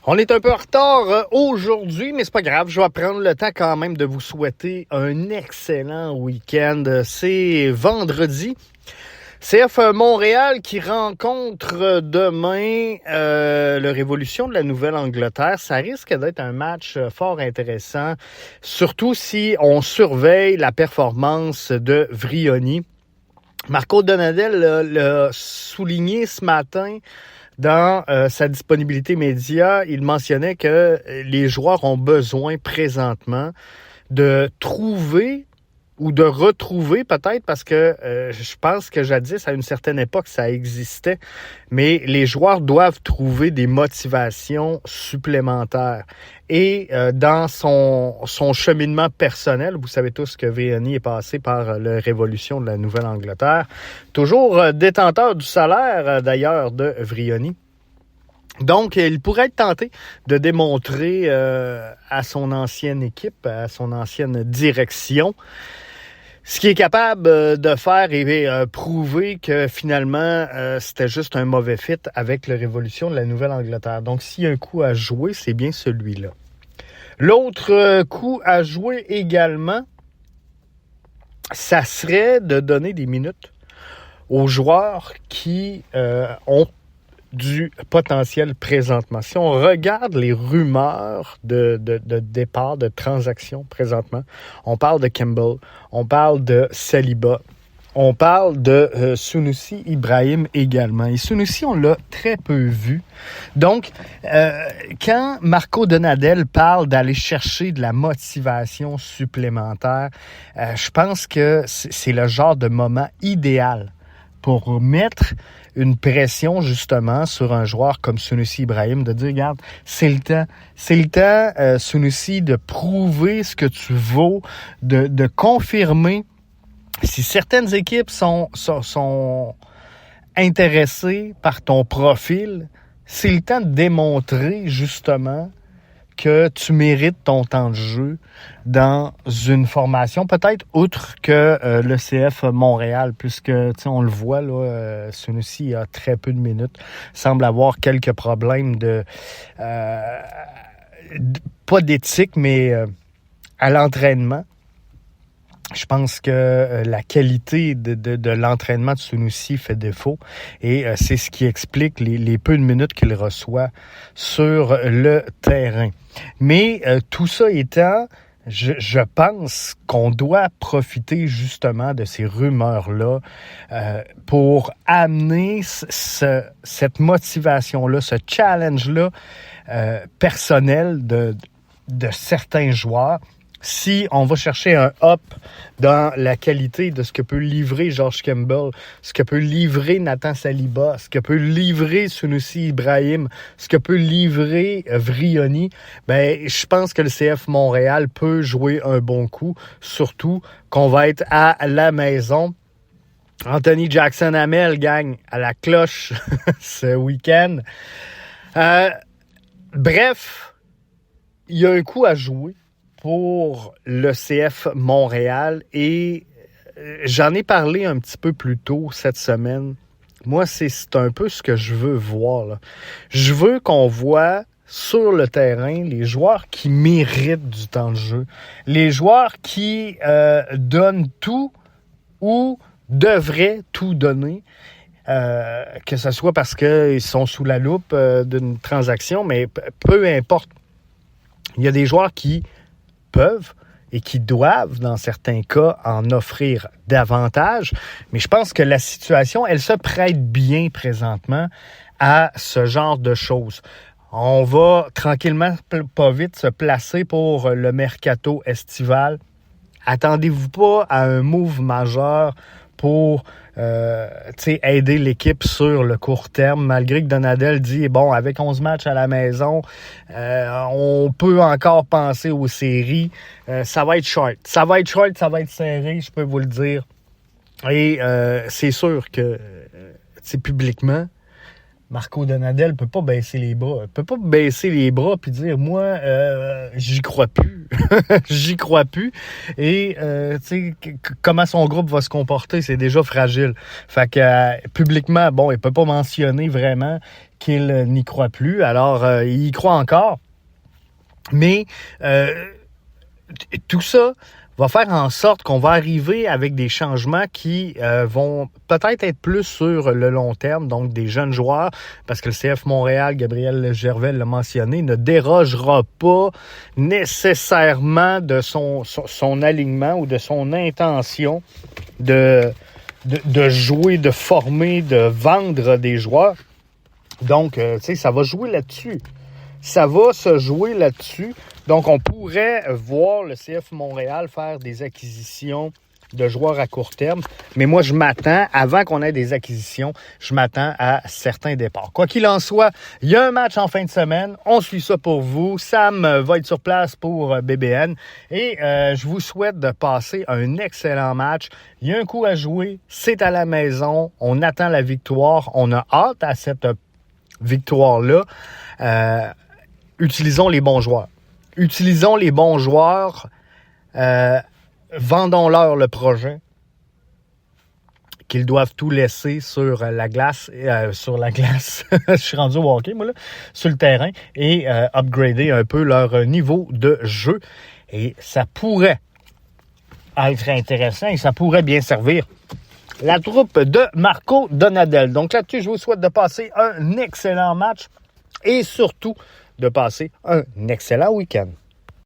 On est un peu en retard aujourd'hui, mais c'est pas grave. Je vais prendre le temps quand même de vous souhaiter un excellent week-end. C'est vendredi. CF Montréal qui rencontre demain le Révolution de la Nouvelle-Angleterre. Ça risque d'être un match fort intéressant, surtout si on surveille la performance de Vrioni. Marco Donadel l'a souligné ce matin dans sa disponibilité média. Il mentionnait que les joueurs ont besoin présentement de trouver ou de retrouver peut-être, parce que je pense que jadis, à une certaine époque, ça existait, mais les joueurs doivent trouver des motivations supplémentaires. Et dans son cheminement personnel, vous savez tous que Vrioni est passé par la Révolution de la Nouvelle-Angleterre, toujours détenteur du salaire d'ailleurs de Vrioni. Donc, il pourrait être tenté de démontrer à son ancienne équipe, à son ancienne direction, ce qu'il est capable de faire et prouver que finalement, c'était juste un mauvais fit avec la Révolution de la Nouvelle-Angleterre. Donc, s'il y a un coup à jouer, c'est bien celui-là. L'autre coup à jouer également, ça serait de donner des minutes aux joueurs qui ont du potentiel présentement. Si on regarde les rumeurs de départ, de transactions présentement, on parle de Campbell, on parle de Saliba, on parle de Sunusi Ibrahim également. Et Sunusi, on l'a très peu vu. Donc, quand Marco Donadel parle d'aller chercher de la motivation supplémentaire, je pense que c'est le genre de moment idéal pour mettre une pression justement sur un joueur comme Sunusi Ibrahim, de dire, regarde, c'est le temps, Sunusi, de prouver ce que tu vaux, de confirmer. Si certaines équipes sont intéressées par ton profil, c'est le temps de démontrer justement que tu mérites ton temps de jeu dans une formation, peut-être outre que le CF Montréal, puisque on le voit, là, Sunusi a très peu de minutes, semble avoir quelques problèmes pas d'éthique, mais à l'entraînement. Je pense que la qualité de l'entraînement de Sunusi fait défaut et c'est ce qui explique les peu de minutes qu'il reçoit sur le terrain. Mais tout ça étant, je pense qu'on doit profiter justement de ces rumeurs-là pour amener cette motivation-là, ce challenge-là personnel de certains joueurs. Si on va chercher un up dans la qualité de ce que peut livrer George Campbell, ce que peut livrer Nathan Saliba, ce que peut livrer Sunusi Ibrahim, ce que peut livrer Vrioni, ben je pense que le CF Montréal peut jouer un bon coup, surtout qu'on va être à la maison. Anthony Jackson-Hamel gagne à la cloche ce week-end. Bref, il y a un coup à jouer pour le CF Montréal et j'en ai parlé un petit peu plus tôt cette semaine. Moi, c'est un peu ce que je veux voir, là. Je veux qu'on voit sur le terrain les joueurs qui méritent du temps de jeu, les joueurs qui donnent tout ou devraient tout donner, que ce soit parce qu'ils sont sous la loupe d'une transaction, mais peu importe. Il y a des joueurs qui peuvent et qui doivent, dans certains cas, en offrir davantage. Mais je pense que la situation, elle se prête bien présentement à ce genre de choses. On va tranquillement, pas vite, se placer pour le mercato estival. Attendez-vous pas à un move majeur pour aider l'équipe sur le court terme, malgré que Donadel dit, bon, avec 11 matchs à la maison, on peut encore penser aux séries. Ça va être short. Ça va être serré, je peux vous le dire. Et c'est sûr que, publiquement, Marco Donadel peut pas baisser les bras. Il peut pas baisser les bras puis dire moi j'y crois plus. J'y crois plus. Et tu sais comment son groupe va se comporter, c'est déjà fragile. Fait que publiquement, bon, il peut pas mentionner vraiment qu'il n'y croit plus. Alors il y croit encore. Mais tout ça va faire en sorte qu'on va arriver avec des changements qui vont peut-être être plus sur le long terme, donc des jeunes joueurs, parce que le CF Montréal, Gabriel Gervais l'a mentionné, ne dérogera pas nécessairement de son alignement ou de son intention de jouer, de former, de vendre des joueurs. Donc, tu sais, ça va jouer là-dessus. Ça va se jouer là-dessus. Donc, on pourrait voir le CF Montréal faire des acquisitions de joueurs à court terme. Mais moi, je m'attends, avant qu'on ait des acquisitions, je m'attends à certains départs. Quoi qu'il en soit, il y a un match en fin de semaine. On suit ça pour vous. Sam va être sur place pour BBN. Et je vous souhaite de passer un excellent match. Il y a un coup à jouer. C'est à la maison. On attend la victoire. On a hâte à cette victoire-là. Utilisons les bons joueurs. Utilisons les bons joueurs. Vendons-leur le projet. Qu'ils doivent tout laisser sur la glace. Je suis rendu au hockey, moi, là. Sur le terrain. Et upgrader un peu leur niveau de jeu. Et ça pourrait être intéressant et ça pourrait bien servir la troupe de Marco Donadel. Donc là-dessus, je vous souhaite de passer un excellent match et surtout de passer un excellent week-end.